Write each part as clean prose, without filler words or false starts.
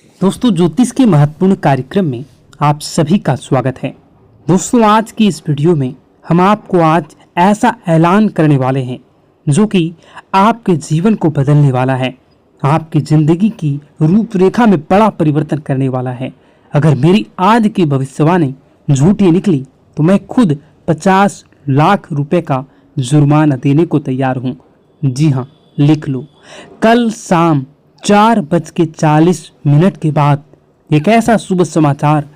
दोस्तों, ज्योतिष के महत्वपूर्ण कार्यक्रम में आप सभी का स्वागत है। दोस्तों, आज की इस वीडियो में हम आपको आज ऐसा ऐलान करने वाले हैं जो कि आपके जीवन को बदलने वाला है, आपकी जिंदगी की रूपरेखा में बड़ा परिवर्तन करने वाला है। अगर मेरी आज की भविष्यवाणी झूठी निकली तो मैं खुद 50 लाख रुपए का जुर्माना देने को तैयार हूँ। जी हाँ, लिख लो। कल शाम 4:40 के बाद एक ऐसा शुभ समाचार,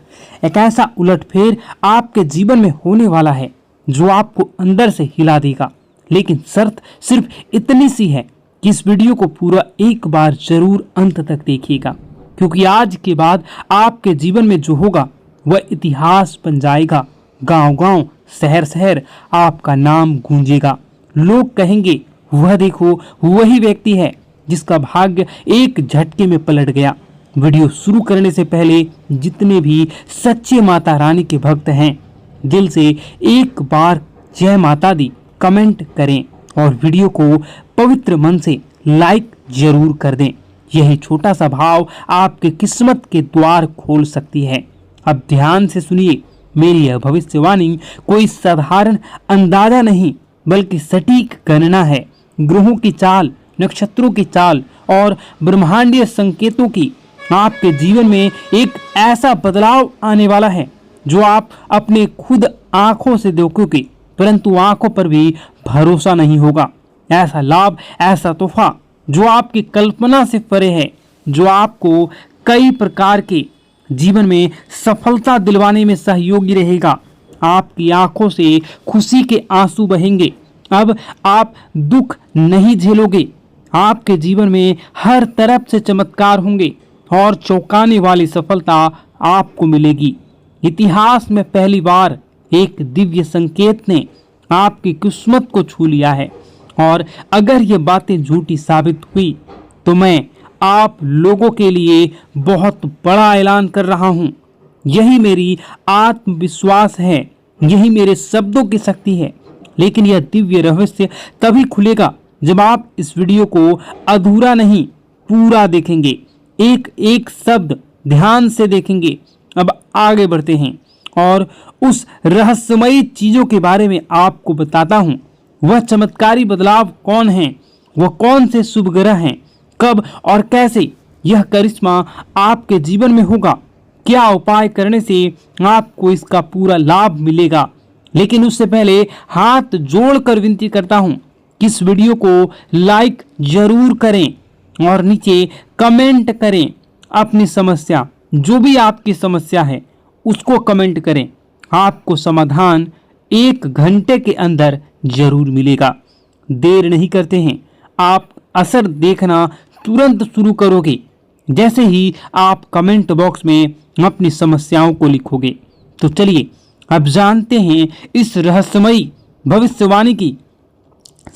एक ऐसा उलटफेर आपके जीवन में होने वाला है जो आपको अंदर से हिला देगा। लेकिन शर्त सिर्फ इतनी सी है कि इस वीडियो को पूरा एक बार जरूर अंत तक देखिएगा, क्योंकि आज के बाद आपके जीवन में जो होगा वह इतिहास बन जाएगा। गांव-गांव, शहर-शहर आपका नाम गूंजेगा। लोग कहेंगे, वह देखो, वही व्यक्ति है जिसका भाग्य एक झटके में पलट गया। वीडियो शुरू करने से पहले जितने भी सच्चे माता रानी के भक्त हैं, दिल से एक बार जय माता दी कमेंट करें और वीडियो को पवित्र मन से लाइक जरूर कर दें। यही छोटा सा भाव आपके किस्मत के द्वार खोल सकती है। अब ध्यान से सुनिए, मेरी यह भविष्यवाणी कोई साधारण अंदाजा नहीं बल्कि सटीक गणना है। ग्रहों की चाल, नक्षत्रों की चाल और ब्रह्मांडीय संकेतों की आपके जीवन में एक ऐसा बदलाव आने वाला है जो आप अपने खुद आंखों से देखोगे, परंतु आंखों पर भी भरोसा नहीं होगा। ऐसा लाभ, ऐसा तोहफा जो आपकी कल्पना से परे है, जो आपको कई प्रकार के जीवन में सफलता दिलवाने में सहयोगी रहेगा। आपकी आंखों से खुशी के आंसू बहेंगे। अब आप दुख नहीं झेलोगे। आपके जीवन में हर तरफ से चमत्कार होंगे और चौंकाने वाली सफलता आपको मिलेगी। इतिहास में पहली बार एक दिव्य संकेत ने आपकी किस्मत को छू लिया है, और अगर ये बातें झूठी साबित हुई तो मैं आप लोगों के लिए बहुत बड़ा ऐलान कर रहा हूँ। यही मेरी आत्मविश्वास है, यही मेरे शब्दों की शक्ति है। लेकिन यह दिव्य रहस्य तभी खुलेगा जब आप इस वीडियो को अधूरा नहीं, पूरा देखेंगे, एक एक शब्द ध्यान से देखेंगे। अब आगे बढ़ते हैं और उस रहस्यमयी चीजों के बारे में आपको बताता हूं। वह चमत्कारी बदलाव कौन है, वह कौन से शुभ ग्रह हैं, कब और कैसे यह करिश्मा आपके जीवन में होगा, क्या उपाय करने से आपको इसका पूरा लाभ मिलेगा। लेकिन उससे पहले हाथ जोड़कर विनती करता हूं कि इस वीडियो को लाइक जरूर करें और नीचे कमेंट करें अपनी समस्या, जो भी आपकी समस्या है उसको कमेंट करें। आपको समाधान 1 घंटे के अंदर जरूर मिलेगा। देर नहीं करते हैं, आप असर देखना तुरंत शुरू करोगे जैसे ही आप कमेंट बॉक्स में अपनी समस्याओं को लिखोगे। तो चलिए अब जानते हैं इस रहस्यमयी भविष्यवाणी की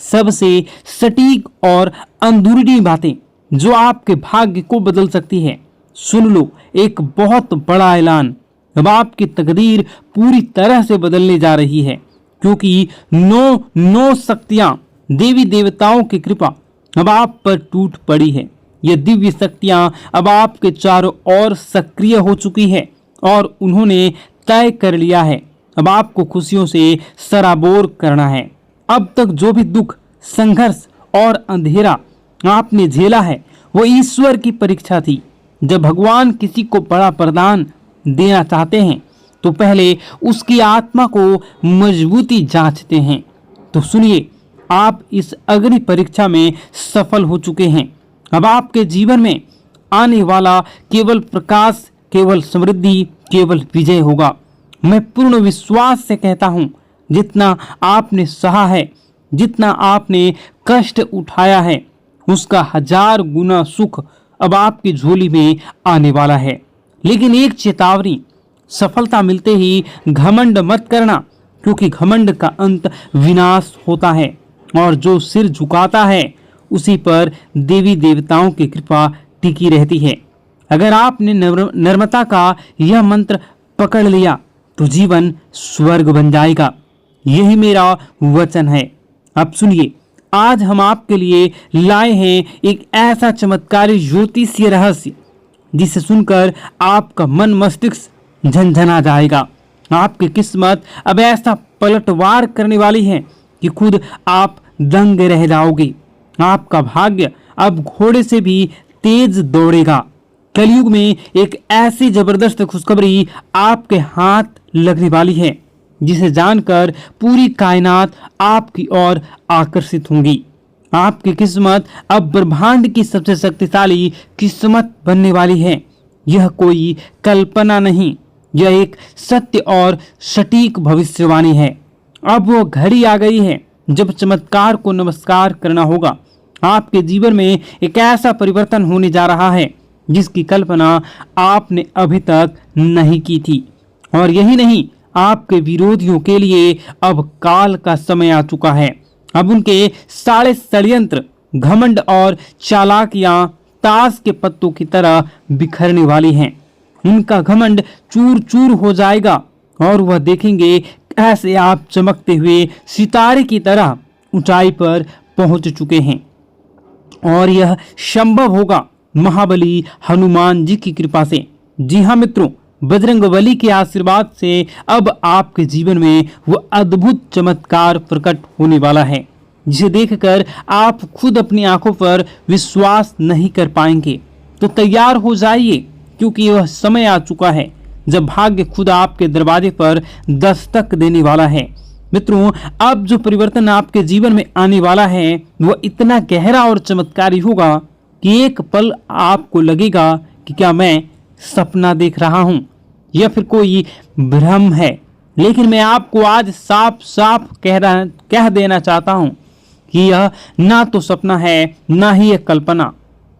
सबसे सटीक और अंदरूनी बातें जो आपके भाग्य को बदल सकती है। सुन लो, एक बहुत बड़ा ऐलान। अब आपकी तकदीर पूरी तरह से बदलने जा रही है, क्योंकि 9 शक्तियां, देवी देवताओं की कृपा अब आप पर टूट पड़ी है। ये दिव्य शक्तियां अब आपके चारों ओर सक्रिय हो चुकी है और उन्होंने तय कर लिया है अब आपको खुशियों से सराबोर करना है। अब तक जो भी दुख, संघर्ष और अंधेरा आपने झेला है वो ईश्वर की परीक्षा थी। जब भगवान किसी को बड़ा वरदान देना चाहते हैं तो पहले उसकी आत्मा को मजबूती जांचते हैं। तो सुनिए, आप इस अग्नि परीक्षा में सफल हो चुके हैं। अब आपके जीवन में आने वाला केवल प्रकाश, केवल समृद्धि, केवल विजय होगा। मैं पूर्ण विश्वास से कहता हूं, जितना आपने सहा है, जितना आपने कष्ट उठाया है, उसका 1000 गुना सुख अब आपकी झोली में आने वाला है। लेकिन एक चेतावनी, सफलता मिलते ही घमंड मत करना, क्योंकि घमंड का अंत विनाश होता है और जो सिर झुकाता है उसी पर देवी देवताओं की कृपा टिकी रहती है। अगर आपने नम्रता का यह मंत्र पकड़ लिया तो जीवन स्वर्ग बन जाएगा। यही मेरा वचन है। अब सुनिए, आज हम आपके लिए लाए हैं एक ऐसा चमत्कारी ज्योतिषीय रहस्य जिसे सुनकर आपका मन मस्तिष्क झनझना जाएगा। आपकी किस्मत अब ऐसा पलटवार करने वाली है कि खुद आप दंग रह जाओगे। आपका भाग्य अब घोड़े से भी तेज दौड़ेगा। कलयुग में एक ऐसी जबरदस्त खुशखबरी आपके हाथ लगने वाली है जिसे जानकर पूरी कायनात आपकी ओर आकर्षित होंगी। आपकी किस्मत अब ब्रह्मांड की सबसे शक्तिशाली किस्मत बनने वाली है। यह कोई कल्पना नहीं, यह एक सत्य और सटीक भविष्यवाणी है। अब वो घड़ी आ गई है जब चमत्कार को नमस्कार करना होगा। आपके जीवन में एक ऐसा परिवर्तन होने जा रहा है जिसकी कल्पना आपने अभी तक नहीं की थी। और यही नहीं, आपके विरोधियों के लिए अब काल का समय आ चुका है। अब उनके सारे षड्यंत्र, घमंड और चालाकियां ताश के पत्तों की तरह बिखरने वाली हैं। उनका घमंड चूर चूर हो जाएगा और वह देखेंगे कैसे आप चमकते हुए सितारे की तरह ऊंचाई पर पहुंच चुके हैं। और यह संभव होगा महाबली हनुमान जी की कृपा से। जी हाँ मित्रों, बजरंगबली के आशीर्वाद से अब आपके जीवन में वो अद्भुत चमत्कार प्रकट होने वाला है जिसे देखकर आप खुद अपनी आंखों पर विश्वास नहीं कर पाएंगे। तो तैयार हो जाइए, क्योंकि वह समय आ चुका है जब भाग्य खुद आपके दरवाजे पर दस्तक देने वाला है। मित्रों, अब जो परिवर्तन आपके जीवन में आने वाला है वह इतना गहरा और चमत्कारी होगा कि एक पल आपको लगेगा कि क्या मैं सपना देख रहा हूं या फिर कोई भ्रम है। लेकिन मैं आपको आज साफ साफ कह देना चाहता हूं कि यह ना तो सपना है ना ही एक कल्पना,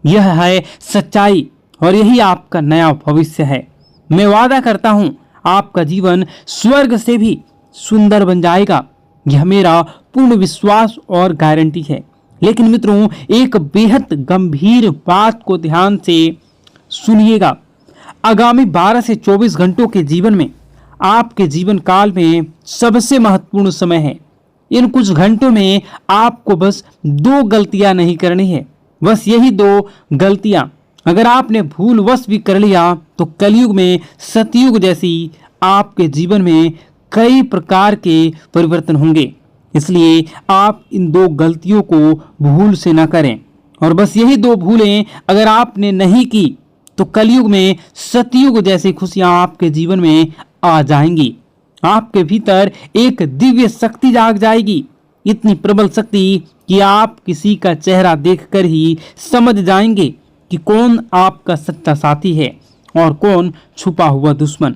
यह है सच्चाई और यही आपका नया भविष्य है। मैं वादा करता हूं आपका जीवन स्वर्ग से भी सुंदर बन जाएगा। यह मेरा पूर्ण विश्वास और गारंटी है। लेकिन मित्रों, एक बेहद गंभीर बात को ध्यान से सुनिएगा। आगामी 12 से 24 घंटों के जीवन में आपके जीवन काल में सबसे महत्वपूर्ण समय है। इन कुछ घंटों में आपको बस 2 गलतियां नहीं करनी है। बस यही 2 गलतियां अगर आपने भूलवश भी कर लिया तो कलयुग में सतयुग जैसी आपके जीवन में कई प्रकार के परिवर्तन होंगे। इसलिए आप इन 2 गलतियों को भूल से न करें। और बस यही 2 भूलें अगर आपने नहीं की तो कलयुग में सतयुग जैसी खुशियां आपके जीवन में आ जाएंगी। आपके भीतर एक दिव्य शक्ति जाग जाएगी, इतनी प्रबल शक्ति कि आप किसी का चेहरा देखकर ही समझ जाएंगे कि कौन आपका सच्चा साथी है और कौन छुपा हुआ दुश्मन।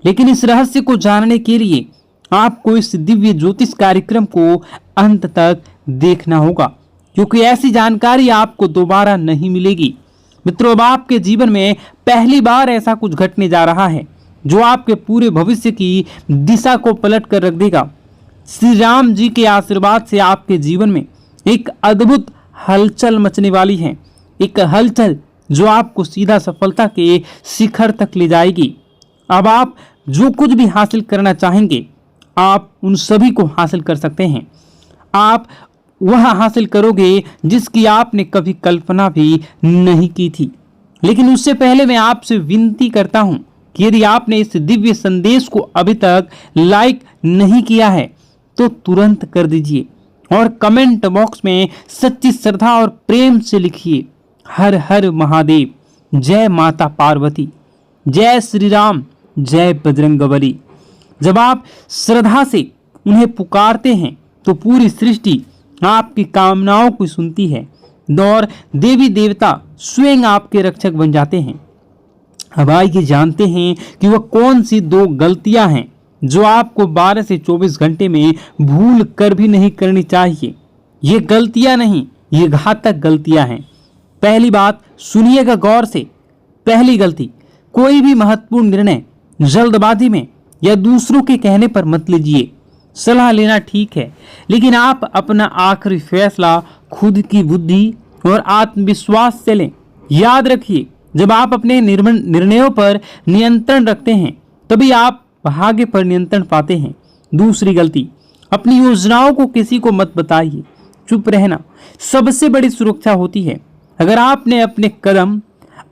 लेकिन इस रहस्य को जानने के लिए आपको इस दिव्य ज्योतिष कार्यक्रम को अंत तक देखना होगा, क्योंकि ऐसी जानकारी आपको दोबारा नहीं मिलेगी। मित्रों, अब आपके जीवन में पहली बार ऐसा कुछ घटने जा रहा है जो आपके पूरे भविष्य की दिशा को पलट कर रख देगा। श्री राम जी के आशीर्वाद से आपके जीवन में एक अद्भुत हलचल मचने वाली है। एक हलचल जो आपको सीधा सफलता के शिखर तक ले जाएगी। अब आप जो कुछ भी हासिल करना चाहेंगे आप उन सभी को हासिल कर सकते हैं। आप वह हासिल करोगे जिसकी आपने कभी कल्पना भी नहीं की थी। लेकिन उससे पहले मैं आपसे विनती करता हूं कि यदि आपने इस दिव्य संदेश को अभी तक लाइक नहीं किया है तो तुरंत कर दीजिए और कमेंट बॉक्स में सच्ची श्रद्धा और प्रेम से लिखिए, हर हर महादेव, जय माता पार्वती, जय श्री राम, जय बजरंगबली। जब आप श्रद्धा से उन्हें पुकारते हैं तो पूरी सृष्टि आपकी कामनाओं को सुनती है और देवी देवता स्वयं आपके रक्षक बन जाते हैं। अब आइए जानते हैं कि वह कौन सी 2 गलतियां हैं जो आपको 12 से 24 घंटे में भूल कर भी नहीं करनी चाहिए। ये गलतियां नहीं, ये घातक गलतियां हैं। पहली बात सुनिएगा गौर से। पहली गलती, कोई भी महत्वपूर्ण निर्णय जल्दबाजी में या दूसरों के कहने पर मत लीजिए। सलाह लेना ठीक है, लेकिन आप अपना आखिरी फैसला खुद की बुद्धि और आत्मविश्वास से लें। याद रखिए, जब आप अपने निर्णयों पर नियंत्रण रखते हैं तभी आप भाग्य पर नियंत्रण पाते हैं। दूसरी गलती, अपनी योजनाओं को किसी को मत बताइए। चुप रहना सबसे बड़ी सुरक्षा होती है। अगर आपने अपने कदम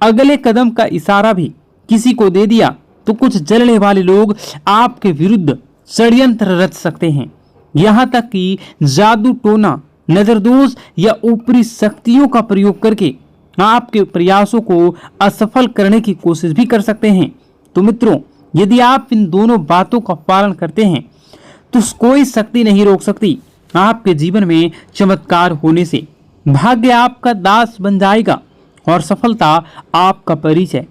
अगले कदम का इशारा भी किसी को दे दिया तो कुछ जलने वाले लोग आपके विरुद्ध षड्यंत्र रच सकते हैं। यहाँ तक कि जादू टोना, नजरदोष या ऊपरी शक्तियों का प्रयोग करके आपके प्रयासों को असफल करने की कोशिश भी कर सकते हैं। तो मित्रों, यदि आप इन दोनों बातों का पालन करते हैं तो कोई शक्ति नहीं रोक सकती आपके जीवन में चमत्कार होने से। भाग्य आपका दास बन जाएगा और सफलता आपका परिचय।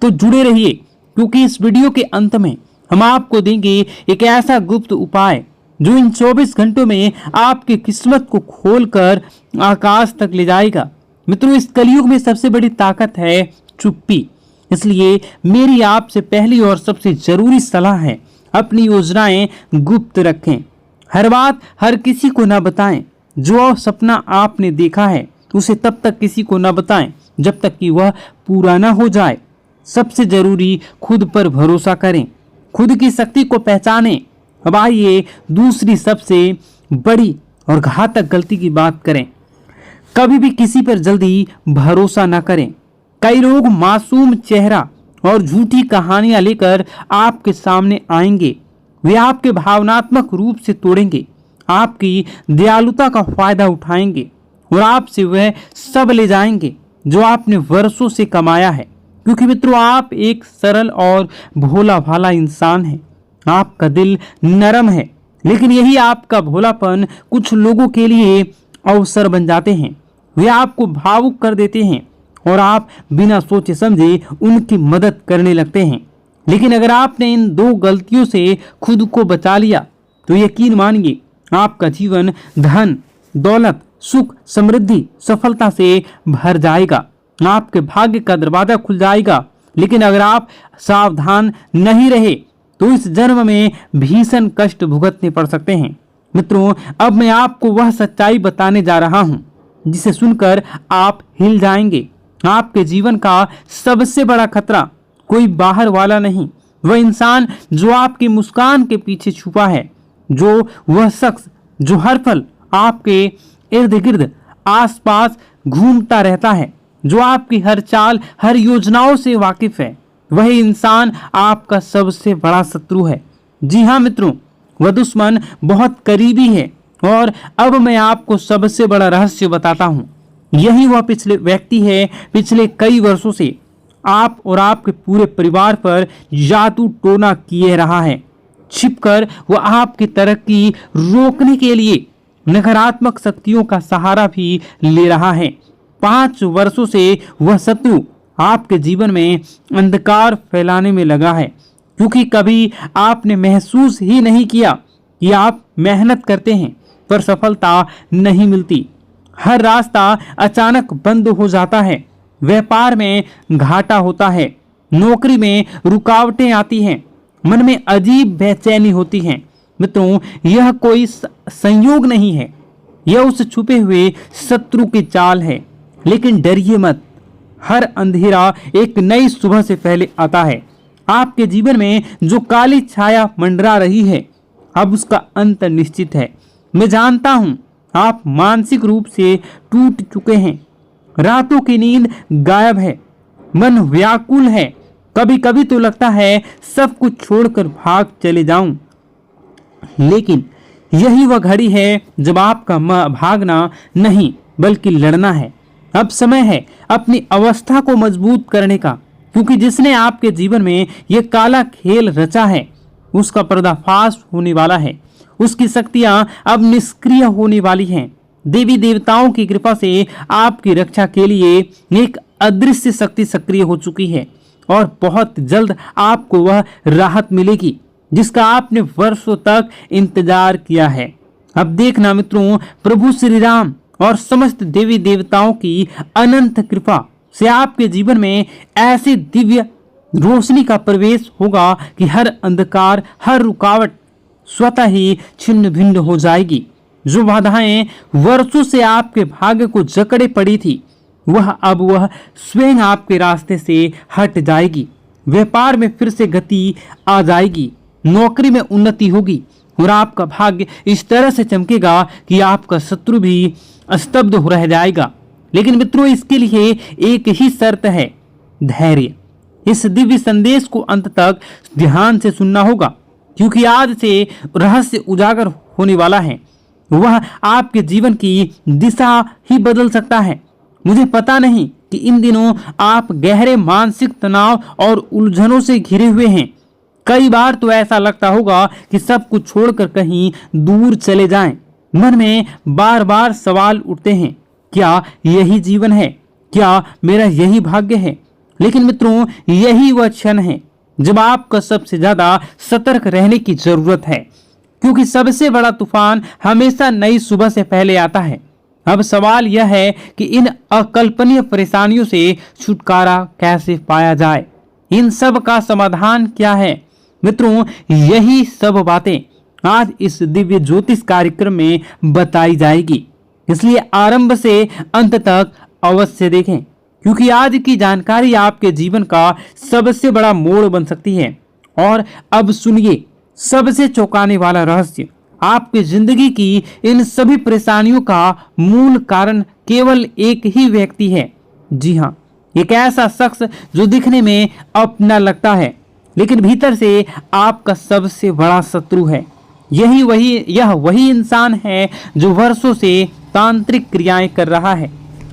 तो जुड़े रहिए, क्योंकि इस वीडियो के अंत में हम आपको देंगे एक ऐसा गुप्त उपाय जो इन 24 घंटों में आपकी किस्मत को खोलकर आकाश तक ले जाएगा। मित्रों, इस कलयुग में सबसे बड़ी ताकत है चुप्पी। इसलिए मेरी आपसे पहली और सबसे जरूरी सलाह है, अपनी योजनाएं गुप्त रखें। हर बात हर किसी को ना बताएं। जो सपना आपने देखा है उसे तब तक किसी को ना बताएं जब तक कि वह पूरा ना हो जाए। सबसे जरूरी, खुद पर भरोसा करें, खुद की शक्ति को पहचानें। अब आइए दूसरी सबसे बड़ी और घातक गलती की बात करें। कभी भी किसी पर जल्दी भरोसा ना करें। कई लोग मासूम चेहरा और झूठी कहानियां लेकर आपके सामने आएंगे। वे आपके भावनात्मक रूप से तोड़ेंगे, आपकी दयालुता का फायदा उठाएंगे और आपसे वह सब ले जाएंगे जो आपने वर्षों से कमाया है। क्योंकि मित्रों, आप एक सरल और भोला भाला इंसान हैं। आपका दिल नरम है, लेकिन यही आपका भोलापन कुछ लोगों के लिए अवसर बन जाते हैं। वे आपको भावुक कर देते हैं और आप बिना सोचे समझे उनकी मदद करने लगते हैं। लेकिन अगर आपने इन दो गलतियों से खुद को बचा लिया तो यकीन मानिए, आपका जीवन धन, दौलत, सुख, समृद्धि, सफलता से भर जाएगा। आपके भाग्य का दरवाजा खुल जाएगा। लेकिन अगर आप सावधान नहीं रहे तो इस जन्म में भीषण कष्ट भुगतने पड़ सकते हैं। मित्रों, अब मैं आपको वह सच्चाई बताने जा रहा हूं जिसे सुनकर आप हिल जाएंगे। आपके जीवन का सबसे बड़ा खतरा कोई बाहर वाला नहीं, वह इंसान जो आपकी मुस्कान के पीछे छुपा है, जो वह शख्स जो हर पल आपके इर्द गिर्द आसपास घूमता रहता है, जो आपकी हर चाल, हर योजनाओं से वाकिफ है। वही इंसान आपका सबसे बड़ा शत्रु है। जी हाँ मित्रों, वह दुश्मन बहुत करीबी है। और अब मैं आपको सबसे बड़ा रहस्य बताता हूँ। यही वह पिछले व्यक्ति है, पिछले कई वर्षों से आप और आपके पूरे परिवार पर जादू टोना किए रहा है। छिपकर वह आपकी तरक्की रोकने के लिए नकारात्मक शक्तियों का सहारा भी ले रहा है। 5 वर्षों से वह शत्रु आपके जीवन में अंधकार फैलाने में लगा है, क्योंकि कभी आपने महसूस ही नहीं किया कि आप मेहनत करते हैं पर सफलता नहीं मिलती। हर रास्ता अचानक बंद हो जाता है, व्यापार में घाटा होता है, नौकरी में रुकावटें आती हैं, मन में अजीब बेचैनी होती है। मित्रों, यह कोई संयोग नहीं है, यह उस छुपे हुए शत्रु की चाल है। लेकिन डरिए मत, हर अंधेरा एक नई सुबह से पहले आता है। आपके जीवन में जो काली छाया मंडरा रही है, अब उसका अंत निश्चित है। मैं जानता हूं आप मानसिक रूप से टूट चुके हैं, रातों की नींद गायब है, मन व्याकुल है। कभी कभी तो लगता है सब कुछ छोड़कर भाग चले जाऊं। लेकिन यही वह घड़ी है जब आपका भागना नहीं बल्कि लड़ना है। अब समय है अपनी अवस्था को मजबूत करने का, क्योंकि जिसने आपके जीवन में यह काला खेल रचा है उसका पर्दाफाश होने वाला है। उसकी शक्तियां अब निष्क्रिय होने वाली हैं। देवी देवताओं की कृपा से आपकी रक्षा के लिए एक अदृश्य शक्ति सक्रिय हो चुकी है और बहुत जल्द आपको वह राहत मिलेगी जिसका आपने वर्षों तक इंतजार किया है। अब देखना मित्रों, प्रभु श्री राम और समस्त देवी देवताओं की अनंत कृपा से आपके जीवन में ऐसी दिव्य रोशनी का प्रवेश होगा कि हर अंधकार, हर रुकावट स्वतः ही छिन्न भिन्न हो जाएगी। जो बाधाएं वर्षों से आपके भाग्य को जकड़े पड़ी थी, वह स्वयं आपके रास्ते से हट जाएगी। व्यापार में फिर से गति आ जाएगी, नौकरी में उन्नति होगी और आपका भाग्य इस तरह से चमकेगा कि आपका शत्रु भी स्तब्ध हो रह जाएगा। लेकिन मित्रों, इसके लिए एक ही शर्त है, धैर्य। इस दिव्य संदेश को अंत तक ध्यान से सुनना होगा, क्योंकि आज से रहस्य उजागर होने वाला है। वह आपके जीवन की दिशा ही बदल सकता है। मुझे पता नहीं कि इन दिनों आप गहरे मानसिक तनाव और उलझनों से घिरे हुए हैं। कई बार तो ऐसा लगता होगा कि सब कुछ छोड़कर कहीं दूर चले जाएं। मन में बार बार सवाल उठते हैं, क्या यही जीवन है? क्या मेरा यही भाग्य है? लेकिन मित्रों, यही वह क्षण है जब आपको सबसे ज्यादा सतर्क रहने की जरूरत है, क्योंकि सबसे बड़ा तूफान हमेशा नई सुबह से पहले आता है। अब सवाल यह है कि इन अकल्पनीय परेशानियों से छुटकारा कैसे पाया जाए? इन सब का समाधान क्या है? मित्रों, यही सब बातें आज इस दिव्य ज्योतिष कार्यक्रम में बताई जाएगी, इसलिए आरंभ से अंत तक अवश्य देखें, क्योंकि आज की जानकारी आपके जीवन का सबसे बड़ा मोड़ बन सकती है। और अब सुनिए सबसे चौंकाने वाला रहस्य। आपकी जिंदगी की इन सभी परेशानियों का मूल कारण केवल एक ही व्यक्ति है। जी हाँ, एक ऐसा शख्स जो दिखने में अपना लगता है, लेकिन भीतर से आपका सबसे बड़ा शत्रु है। यह वही इंसान है जो वर्षों से तांत्रिक क्रियाएं कर रहा है,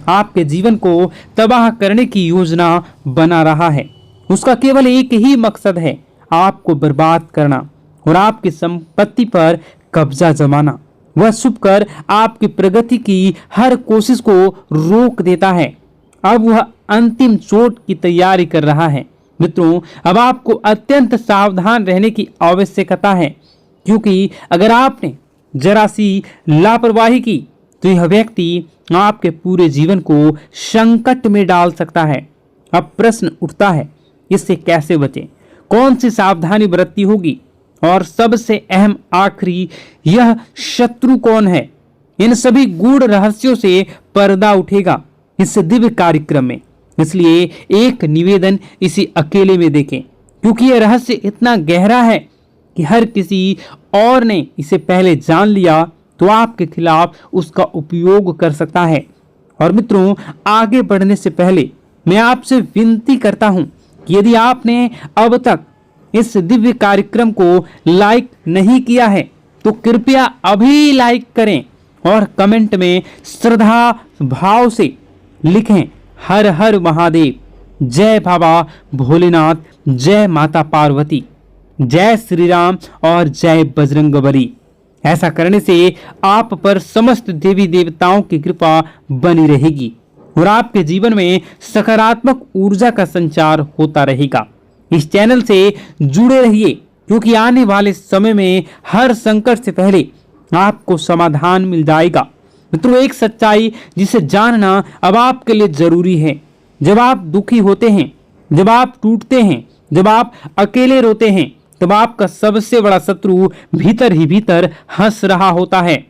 आपके जीवन को तबाह करने की योजना बना रहा है। उसका केवल एक ही मकसद है, आपको बर्बाद करना और आपकी संपत्ति पर कब्जा जमाना। वह छुपकर आपकी प्रगति की हर कोशिश को रोक देता है। अब वह अंतिम चोट की तैयारी कर रहा है। मित्रों, अब आपको अत्यंत सावधान रहने की आवश्यकता है, क्योंकि अगर आपने जरा सी लापरवाही की तो यह व्यक्ति आपके पूरे जीवन को संकट में डाल सकता है। अब प्रश्न उठता है, इससे कैसे बचें? कौन सी सावधानी बरतनी होगी? और सबसे अहम आखिरी, यह शत्रु कौन है? इन सभी गूढ़ रहस्यों से पर्दा उठेगा इस दिव्य कार्यक्रम में। इसलिए एक निवेदन, इसी अकेले में देखें, क्योंकि यह रहस्य इतना गहरा है कि हर किसी और ने इसे पहले जान लिया तो आपके खिलाफ उसका उपयोग कर सकता है। और मित्रों, आगे बढ़ने से पहले मैं आपसे विनती करता हूं कि यदि आपने अब तक इस दिव्य कार्यक्रम को लाइक नहीं किया है तो कृपया अभी लाइक करें और कमेंट में श्रद्धा भाव से लिखें, हर हर महादेव, जय बाबा भोलेनाथ, जय माता पार्वती, जय श्री राम और जय बजरंगबली। ऐसा करने से आप पर समस्त देवी देवताओं की कृपा बनी रहेगी और आपके जीवन में सकारात्मक ऊर्जा का संचार होता रहेगा। इस चैनल से जुड़े रहिए, क्योंकि आने वाले समय में हर संकट से पहले आपको समाधान मिल जाएगा। मित्रों, एक सच्चाई जिसे जानना अब आपके लिए जरूरी है। जब आप दुखी होते हैं, जब आप टूटते हैं, जब आप अकेले रोते हैं, तब आपका सबसे बड़ा शत्रु भीतर ही भीतर हंस रहा होता है।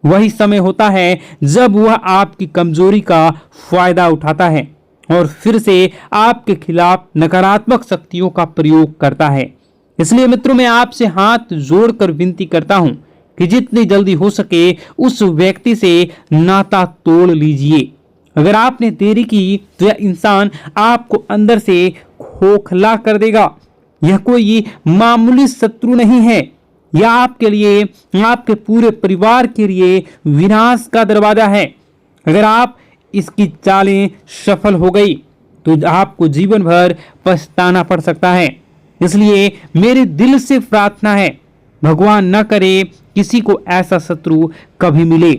वही समय होता है जब वह आपकी कमजोरी का फायदा उठाता है और फिर से आपके खिलाफ नकारात्मक शक्तियों का प्रयोग करता है। इसलिए मित्रों, मैं आपसे हाथ जोड़कर विनती करता हूं कि जितनी जल्दी हो सके उस व्यक्ति से नाता तोड़ लीजिए। अगर आपने देरी की तो यह इंसान आपको अंदर से खोखला कर देगा। यह कोई मामूली शत्रु नहीं है, यह आपके लिए, आपके पूरे परिवार के लिए विनाश का दरवाजा है। अगर आप इसकी चालें सफल हो गई तो आपको जीवन भर पछताना पड़ सकता है। इसलिए मेरे दिल से प्रार्थना है, भगवान न करे किसी को ऐसा शत्रु कभी मिले।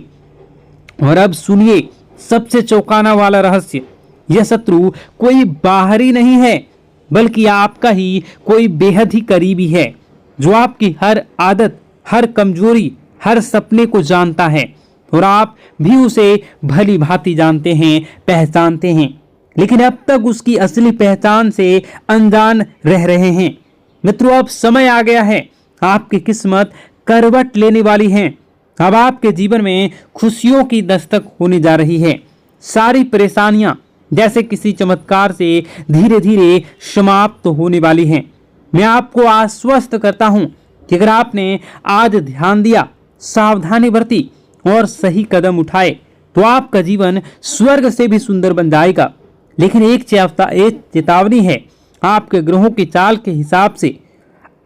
और अब सुनिए सबसे चौंकाना वाला रहस्य। यह शत्रु कोई बाहरी नहीं है, बल्कि आपका ही कोई बेहद ही करीबी है, जो आपकी हर आदत, हर कमजोरी, हर सपने को जानता है और आप भी उसे भली भांति जानते हैं, पहचानते हैं, लेकिन अब तक उसकी असली पहचान से अनजान रह रहे हैं। मित्रों, अब समय आ गया है, आपकी किस्मत करवट लेने वाली है। अब आपके जीवन में खुशियों की दस्तक होने जा रही है। सारी परेशानियां जैसे किसी चमत्कार से धीरे धीरे समाप्त होने वाली हैं। मैं आपको आश्वस्त करता हूं कि अगर आपने आज ध्यान दिया, सावधानी बरती और सही कदम उठाए तो आपका जीवन स्वर्ग से भी सुंदर बन जाएगा। लेकिन एक चेतावनी है, आपके ग्रहों की चाल के हिसाब से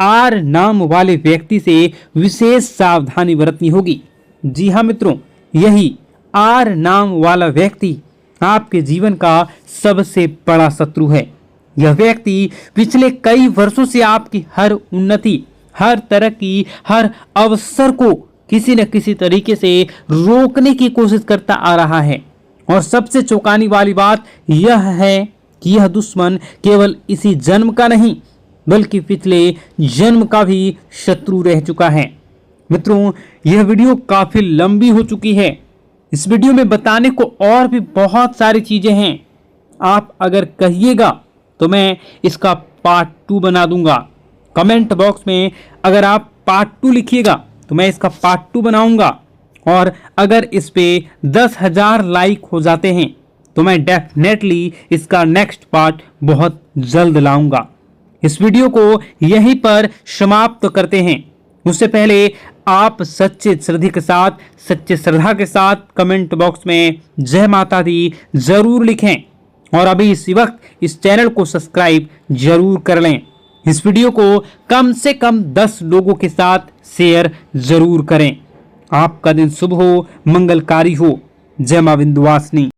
आर नाम वाले व्यक्ति से विशेष सावधानी बरतनी होगी। जी हाँ मित्रों, यही आर नाम वाला व्यक्ति आपके जीवन का सबसे बड़ा शत्रु है। यह व्यक्ति पिछले कई वर्षों से आपकी हर उन्नति, हर तरक्की, हर अवसर को किसी न किसी तरीके से रोकने की कोशिश करता आ रहा है। और सबसे चौंकाने वाली बात यह है कि यह दुश्मन केवल इसी जन्म का नहीं बल्कि पिछले जन्म का भी शत्रु रह चुका है। मित्रों, यह वीडियो काफी लंबी हो चुकी है। इस वीडियो में बताने को और भी बहुत सारी चीजें हैं। आप अगर कहिएगा तो मैं इसका पार्ट 2 बना दूंगा। कमेंट बॉक्स में अगर आप पार्ट 2 लिखिएगा तो मैं इसका पार्ट 2 बनाऊंगा। और अगर इस पे 10,000 लाइक हो जाते हैं तो मैं डेफिनेटली इसका नेक्स्ट पार्ट बहुत जल्द लाऊंगा। इस वीडियो को यहीं पर समाप्त करते हैं। उससे पहले आप सच्चे श्रद्धा के साथ कमेंट बॉक्स में जय माता दी जरूर लिखें। और अभी इसी वक्त इस चैनल को सब्सक्राइब जरूर कर लें। इस वीडियो को कम से कम 10 लोगों के साथ शेयर जरूर करें। आपका दिन शुभ हो, मंगलकारी हो। जय मां विंध्यवासिनी।